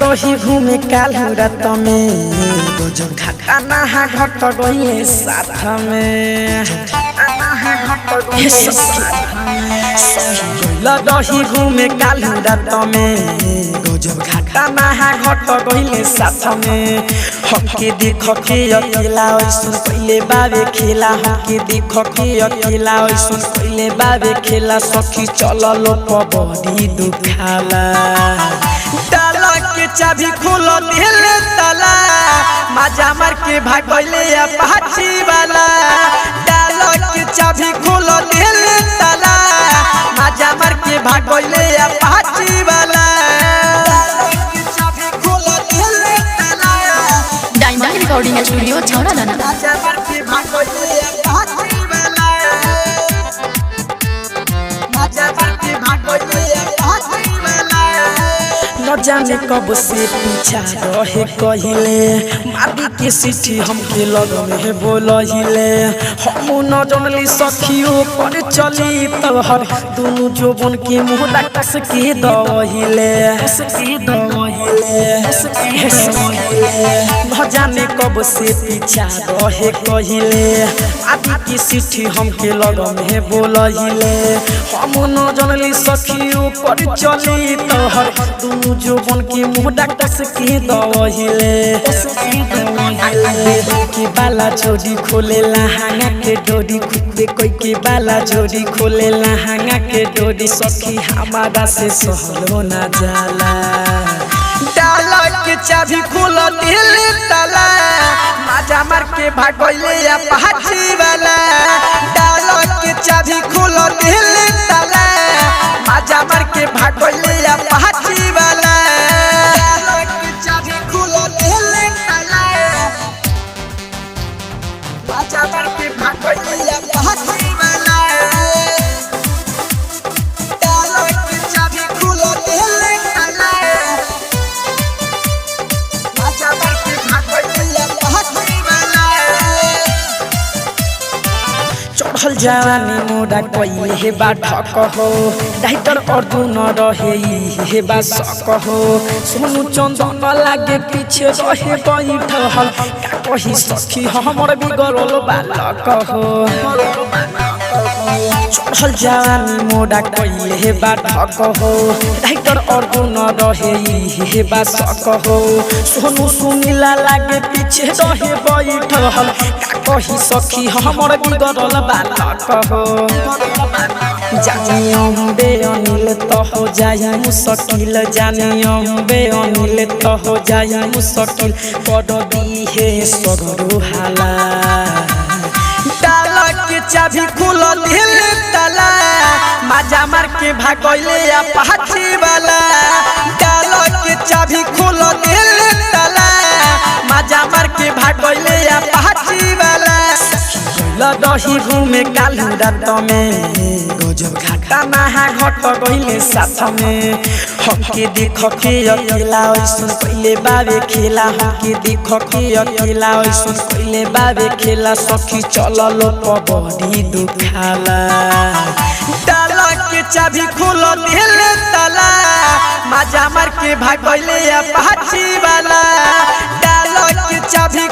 दही घूमे कालू रात में जो घाटा नहा घट गए साथ में दही घूमे कालू रात में जो घाटा नहा घट गए साथ में हमके देख के अकेला ऐसन पहले बाबे खेला हमके देख के अकेला ऐसन पहले बाबे खेला सखी चलल बड़ी दुखाला ताला के चाबी खोल दिले ताला मजा मार के भागले अपाची वाला ताला के चाबी खोल दिले ताला मजा मार के भागले अपाची वाला डायमंड रिकॉर्डिंग स्टूडियो छौड़ा दाना मजा मार के भागले अपाची वाला मजा मार के भागले अपाची वाला न जाने कब से पीछा रहे कहिले मारी के सीटी हमके लग में बोलहिले हम न जानली सखियों पर चली तब हर दोनों जोबन के मुंह कस के दहिले न जाने कब से पीछा रहे कहिले मारी के सीटी हमके लग में बोलहिले हम न जानली सखियों पर चली तब हर दोनों जोबन के मुंह कस के दहिले के बाला जोड़ी खोले लहंगा के डोरी खुदे कोई के बाला जोड़ी खोले लहंगा के डोरी सखी हमारा से सहलो ना जाला डाला के चाबी खोल दिले ताला मजा मार के भागले अपाची वाला डाला के चाबी खोल दिले ताला मजा मार के भागले अपाची वाला चढ़ल जवानी मोड़ा कइले हे बा ठक हो डाइटर अर्जुन रहे हे बा सक हो सोनू चंदन लागे पीछे रहे बैठल का कही सखी हमर बिगड़ल बालक हो चढ़ल जवानी मोड़ा कइले हे बा ठक हो डाइटर अर्जुन रहे हे बा सक हो सोनू सुनीला लागे पीछे रहे बैठल का कही सखी हमर बिगड़ल बालक हो जानियम बे अनिल तो हो जाय मुश्किल जानियम बे अनिल तो हो जाय मुश्किल पड़ दी है सगरो हाला ताला के चाबी खोल दिले ताला मजा मार के भागले अपाची वाला ताला के चाबी खोल दिले ताला मजा मार के भागले अपाची वाला दही घूमे कालू रात में गजब घाटा नहा घट गइले साथ में हमके देख के अकेला ऐसन पहले बाबे खेला हमके देख के अकेला ऐसन पहले बाबे खेला सखी चलल बड़ी दुखाला ताला के चाबी खोल दिले ताला मजा मार के भागले अपाची वाला ताला के चाबी